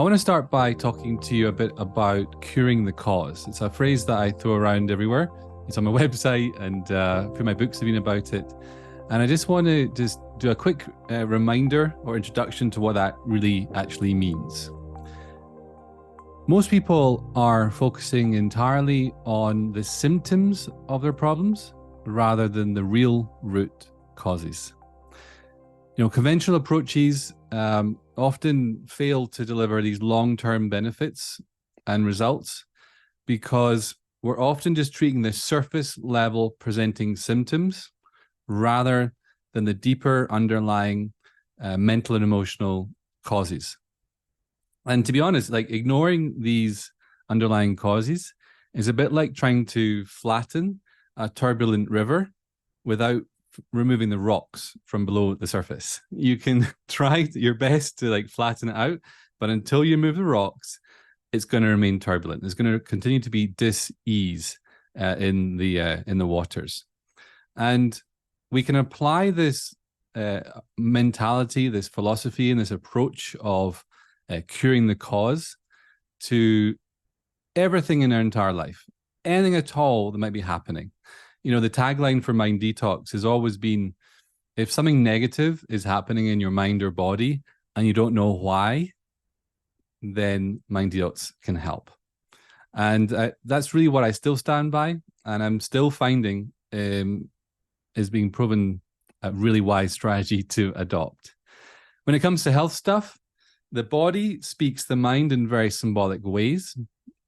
I want to start by talking to you a bit about curing the cause. It's a phrase that I throw around everywhere. It's on my website and through my books have been about it. And I just want to do a quick reminder or introduction to what that really actually means. Most people are focusing entirely on the symptoms of their problems rather than the real root causes. Conventional approaches often fail to deliver these long-term benefits and results because we're often just treating the surface level presenting symptoms rather than the deeper underlying mental and emotional causes. And to be honest, like ignoring these underlying causes is a bit like trying to flatten a turbulent river without removing the rocks from below the surface. You can try your best to like flatten it out, but until you move the rocks, it's going to remain turbulent. There's going to continue to be dis-ease in the waters. And we can apply this mentality, this philosophy, and this approach of curing the cause to everything in our entire life, anything at all that might be happening. The tagline for Mind Detox has always been, if something negative is happening in your mind or body and you don't know why, then Mind Detox can help. And that's really what I still stand by, and I'm still finding is being proven a really wise strategy to adopt. When it comes to health stuff, the body speaks the mind in very symbolic ways.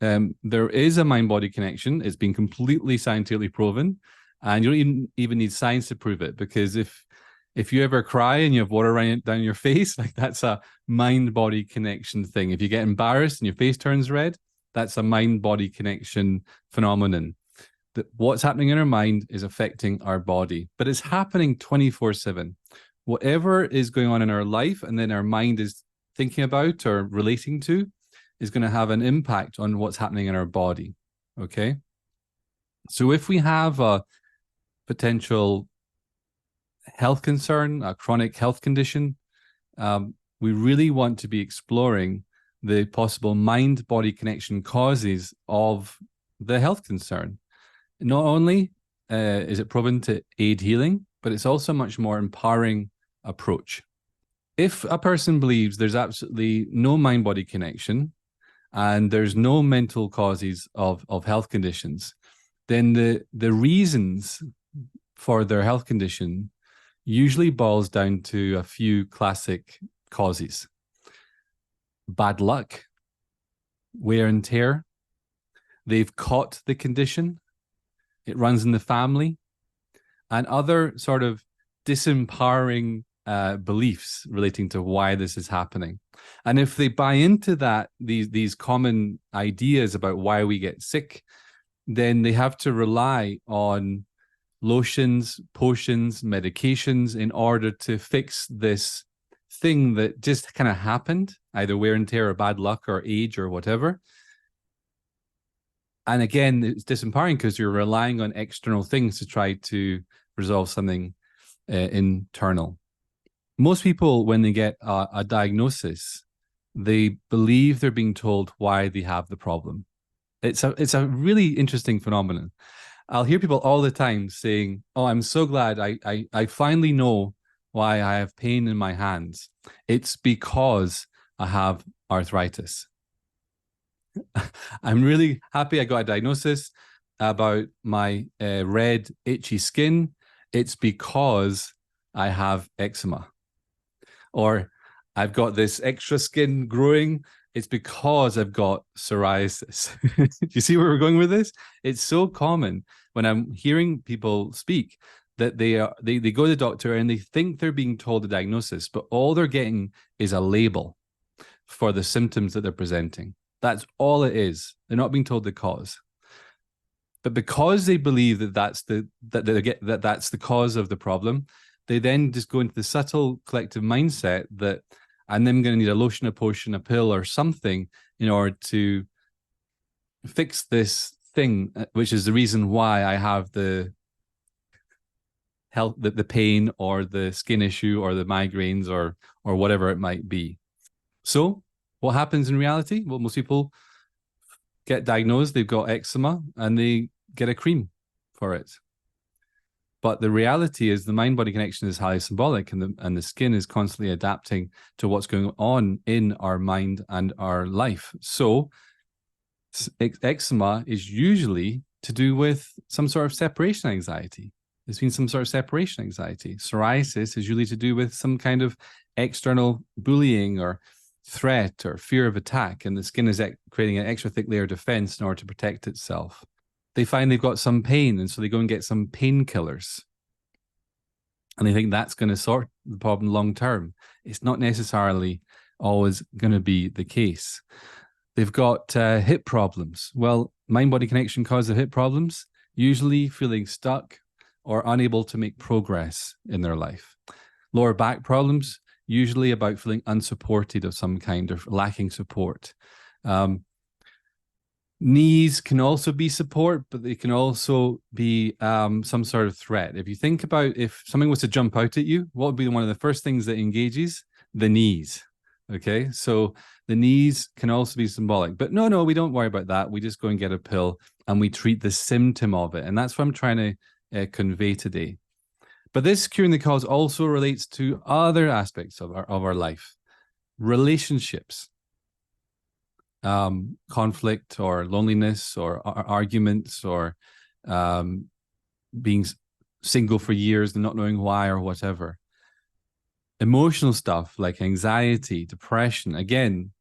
There is a mind-body connection. It's been completely scientifically proven, and you don't even need science to prove it, because if you ever cry and you have water running down your face, like that's a mind-body connection thing. If you get embarrassed and your face turns red, that's a mind-body connection phenomenon. That what's happening in our mind is affecting our body, but it's happening 24/7. Whatever is going on in our life and then our mind is thinking about or relating to is going to have an impact on what's happening in our body. Okay. So if we have a potential health concern, a chronic health condition, we really want to be exploring the possible mind-body connection causes of the health concern. Not only is it proven to aid healing, but it's also a much more empowering approach. If a person believes there's absolutely no mind-body connection and there's no mental causes of health conditions, then the reasons for their health condition usually boils down to a few classic causes. Bad luck, wear and tear, they've caught the condition, it runs in the family, and other sort of disempowering beliefs relating to why this is happening. And if they buy into that, these common ideas about why we get sick, then they have to rely on lotions, potions, medications in order to fix this thing that just kind of happened, either wear and tear or bad luck or age or whatever. And again, it's disempowering because you're relying on external things to try to resolve something internal. Most people, when they get a diagnosis, they believe they're being told why they have the problem. It's a really interesting phenomenon. I'll hear people all the time saying, "Oh, I'm so glad I finally know why I have pain in my hands. It's because I have arthritis." I'm really happy I got a diagnosis about my red, itchy skin. It's because I have eczema. Or I've got this extra skin growing. It's because I've got psoriasis. You see where we're going with this? It's so common when I'm hearing people speak that they go to the doctor and they think they're being told a diagnosis, but all they're getting is a label for the symptoms that they're presenting. That's all it is. They're not being told the cause. But because they believe that that's the cause of the problem, they then just go into the subtle collective mindset that I'm then going to need a lotion, a potion, a pill, or something in order to fix this thing, which is the reason why I have the health, the pain, or the skin issue, or the migraines, or whatever it might be. So What happens in reality? Well, most people get diagnosed, they've got eczema, and they get a cream for it. But the reality is the mind-body connection is highly symbolic, and the skin is constantly adapting to what's going on in our mind and our life. So eczema is usually to do with some sort of separation anxiety. There's been some sort of separation anxiety. Psoriasis is usually to do with some kind of external bullying or threat or fear of attack, and the skin is creating an extra thick layer of defense in order to protect itself. They find they've got some pain, and so they go and get some painkillers. And they think that's going to sort the problem long term. It's not necessarily always going to be the case. They've got hip problems. Well, mind-body connection causes hip problems, usually feeling stuck or unable to make progress in their life. Lower back problems, usually about feeling unsupported of some kind or lacking support. Knees can also be support, but they can also be some sort of threat. If you think about if something was to jump out at you, what would be one of the first things that engages? The knees. Okay, so the knees can also be symbolic. But no, we don't worry about that. We just go and get a pill and we treat the symptom of it. And that's what I'm trying to convey today. But this curing the cause also relates to other aspects of our life. Relationships. Conflict or loneliness or arguments or being single for years and not knowing why or whatever. Emotional stuff like anxiety, depression. Again,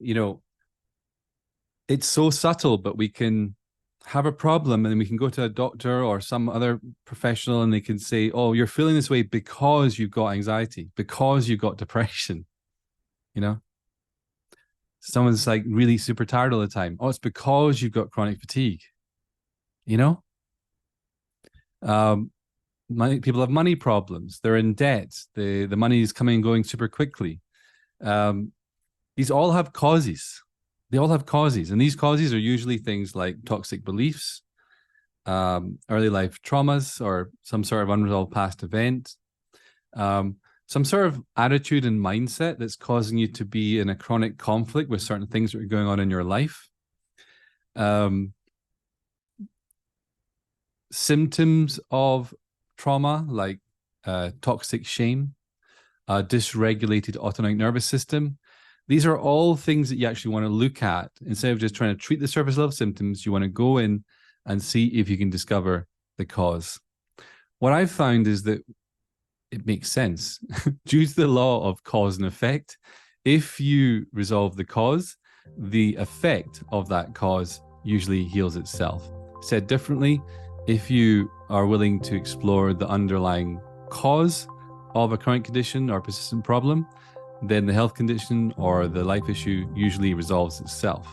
it's so subtle, but we can have a problem and then we can go to a doctor or some other professional and they can say, oh, you're feeling this way because you've got anxiety, because you've got depression, Someone's like really super tired all the time. Oh, it's because you've got chronic fatigue. People have money problems. They're in debt. The money is coming and going super quickly. These all have causes. They all have causes. And these causes are usually things like toxic beliefs, early life traumas, or some sort of unresolved past event. Some sort of attitude and mindset that's causing you to be in a chronic conflict with certain things that are going on in your life. Symptoms of trauma like toxic shame, dysregulated autonomic nervous system. These are all things that you actually want to look at. Instead of just trying to treat the surface level symptoms, you want to go in and see if you can discover the cause. What I've found is that it makes sense. Due to the law of cause and effect, if you resolve the cause, the effect of that cause usually heals itself. Said differently, if you are willing to explore the underlying cause of a chronic condition or persistent problem, then the health condition or the life issue usually resolves itself.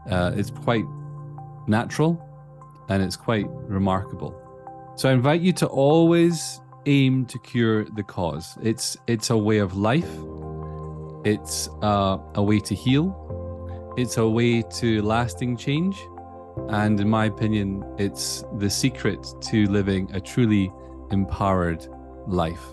It's quite natural and it's quite remarkable. So I invite you to always aim to cure the cause. It's a way of life. It's a way to heal. It's a way to lasting change. And in my opinion, it's the secret to living a truly empowered life.